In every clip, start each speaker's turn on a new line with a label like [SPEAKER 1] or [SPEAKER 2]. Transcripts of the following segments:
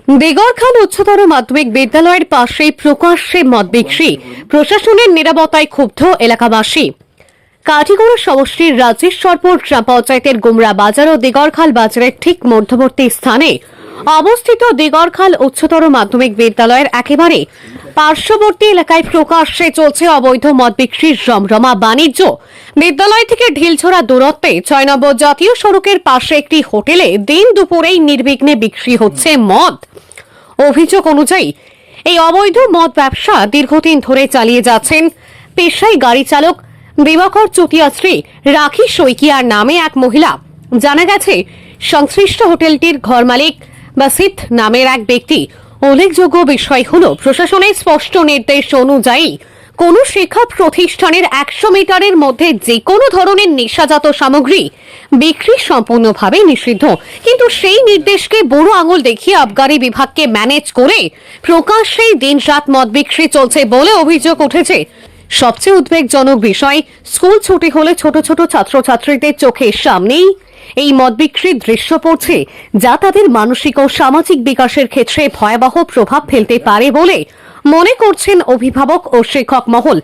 [SPEAKER 1] দেগরখাল উচ্চতর মাধ্যমিক বিদ্যালয়ের পাশে প্রকাশ্যে মদ বিক্রি, প্রশাসনের নিরাপত্তায় ক্ষুব্ধ এলাকাবাসী। কাঠিগড়া সমষ্টির রাজেশ্বরপুর গ্রাম পঞ্চায়েতের গুমরা বাজার ও দেগরখাল বাজারের ঠিক মধ্যবর্তী স্থানে অবস্থিত দেগরখাল উচ্চতর মাধ্যমিক বিদ্যালয়ের একেবারে পার্শ্ববর্তী এলাকায় প্রকাশ্যে চলছে অবৈধ মদ বিক্রির রমরমা বাণিজ্য। বিদ্যালয় থেকে ঢিলছড়া দূরত্বে ৬ নম্বর জাতীয় সড়কের পাশে একটি হোটেলে দিন দুপুরেই নির্বিঘ্নে বিক্রি হচ্ছে মদ। অভিযোগ অনুযায়ী এই অবৈধ মদ ব্যবসা দীর্ঘদিন ধরে চালিয়ে যাচ্ছেন পেশায় গাড়ি চালক দিবাকর চুটিয়া শ্রী রাখি শইকিয়ার নামে এক মহিলা। জানা গেছে সংশ্লিষ্ট হোটেলটির ঘর মালিক বাসিত নামের এক ব্যক্তি। উল্লেখযোগ্য বিষয় হল, প্রশাসনের স্পষ্ট নির্দেশ অনুযায়ী কোন শিক্ষা প্রতিষ্ঠানের ১০০ মিটারের মধ্যে যে কোনো ধরনের নেশাজাত সামগ্রী বিক্রি সম্পূর্ণভাবে নিষিদ্ধ, কিন্তু সেই নির্দেশকে বুড়ো আঙুল দেখিয়ে আবগারি বিভাগকে ম্যানেজ করে প্রকাশ্যেই দিনরাত মদ বিক্রি চলছে বলে অভিযোগ উঠেছে। সবচেয়ে উদ্বেগজনক বিষয়, স্কুল ছুটি হলে ছোট ছোট ছাত্রছাত্রীদের চোখের সামনেই এই মদ বিক্রির দৃশ্য পড়ছে, যা তাদের মানসিক ও সামাজিক বিকাশের ক্ষেত্রে ভয়াবহ প্রভাব ফেলতে পারে বলে মনে করছেন অভিভাবক ও শিক্ষক মহল।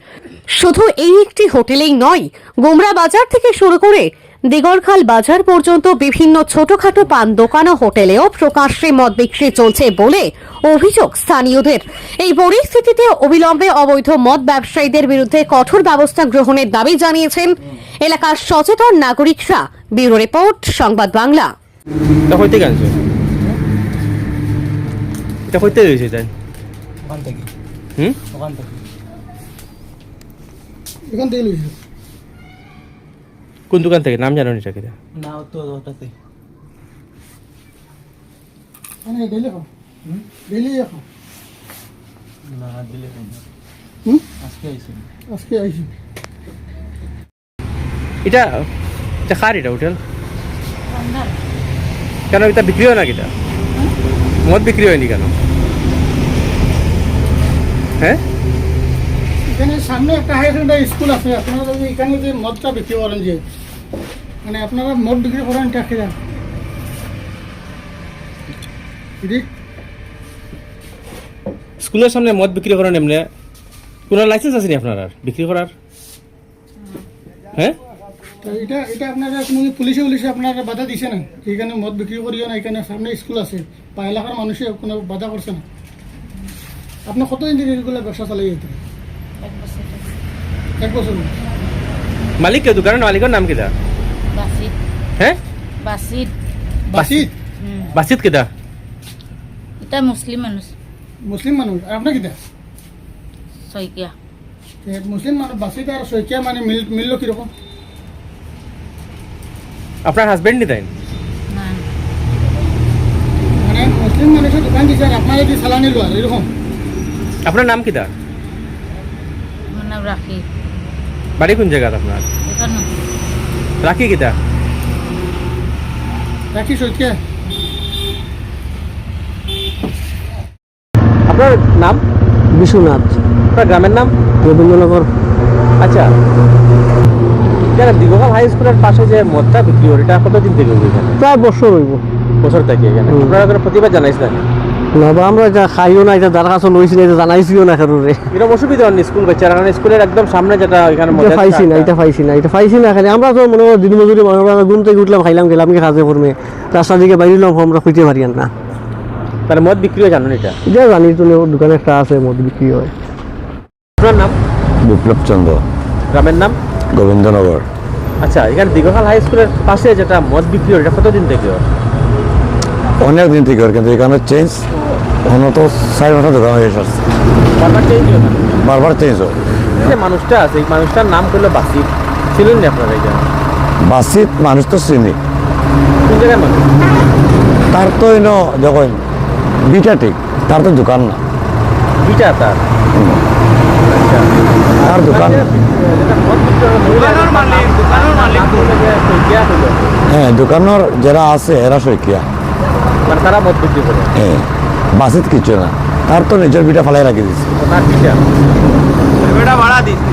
[SPEAKER 1] শুধু এই একটি হোটেলেই নয়, গুমরা বাজার থেকে শুরু করে দিগরখাল বাজার পর্যন্ত বিভিন্ন ছোটখাটো পান দোকান ও হোটেলেও প্রকাশ্যে মদ বিক্রি চলছে বলে অভিযোগ স্থানীয়দের। এই পরিস্থিতিতে অবিলম্বে অবৈধ মদ ব্যবসায়ীদের বিরুদ্ধে কঠোর ব্যবস্থা গ্রহণের দাবি জানিয়েছেন এলাকার সচেতন নাগরিকরা। ব্যুরো রিপোর্ট, সংবাদ বাংলা।
[SPEAKER 2] কোন দোকান থেকে নাম জানো এটা?
[SPEAKER 3] না তো ওটাতে
[SPEAKER 4] মানে ডেলি খাও ডেলি খাও
[SPEAKER 3] না দিলে আজকে আইছি
[SPEAKER 2] এটা এটা কার এটা হোটেল? কেন এটা বিক্রি হয় না? কিটা মদ বিক্রি হয়নি কেন? হ্যাঁ,
[SPEAKER 4] এখানে সামনে একটা হাই সেকেন্ডারি স্কুল আছে, আপনারা যদি এখানে যে মদটা বিক্রি করেন, যে মানে আপনারা মদ বিক্রি করেন টাকা যান
[SPEAKER 2] স্কুলের সামনে মদ বিক্রি করেন এমনি কোনো লাইসেন্স আছে নি আপনার আর বিক্রি করার? হ্যাঁ,
[SPEAKER 4] এটা এটা আপনারা কোনো পুলিশে আপনারা বাধা দিছে না এখানে মদ বিক্রি করিও না? এখানে সামনে স্কুল আছে বা এলাকার মানুষে কোনো বাধা করছে না? আপনি কতদিন থেকে এগুলো ব্যবসা চালাই যেতে? 1 বছর।
[SPEAKER 2] মালিক কে? দোকানের মালিকের নাম কিটা?
[SPEAKER 5] বাসিত।
[SPEAKER 2] হ্যাঁ,
[SPEAKER 5] বাসিত।
[SPEAKER 4] বাসিত?
[SPEAKER 2] বাসিত কিটা?
[SPEAKER 5] এটা মুসলিম মানুষ।
[SPEAKER 4] মুসলিম মানুষ। আর আপনার কিটা?
[SPEAKER 5] শইকিয়া।
[SPEAKER 4] মুসলিম মানুষ বাসিত আর শইকিয়া মানে মিললো কিরকম?
[SPEAKER 2] আপনার হাজবেন্ড নি তাই?
[SPEAKER 5] না,
[SPEAKER 4] মানে মুসলিম মানুষের দোকান দিচ্ছে আর আপনারা যদি সালানি লো আর এরকম?
[SPEAKER 2] আপনার নাম কিটা?
[SPEAKER 5] আমার নাম রাখি।
[SPEAKER 2] বাড়ি কোন জায়গা আপনার?
[SPEAKER 5] এখানে
[SPEAKER 2] রাখি কিটা?
[SPEAKER 4] রাখি শইকিয়া।
[SPEAKER 2] আপনার নাম?
[SPEAKER 3] বিশ্বনাথ।
[SPEAKER 2] আপনার গ্রামের নাম?
[SPEAKER 3] রবীন্দ্রনগর।
[SPEAKER 2] আচ্ছা, এখানে দিগরখাল হাই স্কুলের পাশে যে মদটা বিক্রি হয়, এটা কতদিন থেকে হবে এখানে?
[SPEAKER 3] প্রায় বছর হইব।
[SPEAKER 2] বছর থেকে এখানে আপনারা কোনো প্রতিবাদ জানাইছেন?
[SPEAKER 3] না বা আমরা এটা খাইও না, এটা যার কাছে লইছি না, এটা জানাইছিও না কারোরে।
[SPEAKER 2] এরকম অসুবিধা হয়নি স্কুল বাচ্চারা? কারণ স্কুলের একদম সামনে যেটা এখানে
[SPEAKER 3] এটা পাইছি না, এটা পাইছি না খালি আমরা তো মনে হয় দিন মজুরি মানুষ, আমরা ঘুম থেকে উঠলাম, খাইলাম গেলাম কি কাজে করবে, রাস্তা দিকে বাইরিলাম, আমরা খুঁজতে পারি না।
[SPEAKER 2] তাহলে মদ বিক্রি হয় জানেন? এটা
[SPEAKER 3] এটা জানি তো, দোকানে একটা আছে মদ বিক্রি হয়।
[SPEAKER 2] আপনার নাম?
[SPEAKER 6] বিপ্লব চন্দ্র।
[SPEAKER 2] গ্রামের নাম?
[SPEAKER 6] গোবিন্দনগর।
[SPEAKER 2] আচ্ছা, এখানে দিগরখাল হাই স্কুলের পাশে যেটা মদ বিক্রি হয়, এটা কতদিন থেকে হয়?
[SPEAKER 6] অনেক দিন থেকে কিন্তু এখানে চেঞ্জ অন্য তো 4-5টা দোকান হয়ে আসছে,
[SPEAKER 2] বারবার চেঞ্জ হয় না?
[SPEAKER 6] বারবার চেঞ্জ হয়।
[SPEAKER 2] এই যে মানুষটা আছে, এই মানুষটার নাম করলো বাসিত, ছিলেন না আপনারা এখানে?
[SPEAKER 6] বাসিত মানুষ তো চিনি,
[SPEAKER 2] কোন জায়গায় মানুষ?
[SPEAKER 6] তার তো যখন বিটা ঠিক, তার তো দোকান না,
[SPEAKER 2] দুইটা তার। আচ্ছা,
[SPEAKER 6] তার দোকান হ্যাঁ, দোকানের যারা আছে এরা শইকিয়া,
[SPEAKER 2] মানে তারা মদ বিক্রি করে।
[SPEAKER 6] হ্যাঁ, বাসিত কিছু না, তার তো নিজের বিটা ফালাই রাখি দিচ্ছে।
[SPEAKER 2] তার পিঠা ভাড়া দিচ্ছে।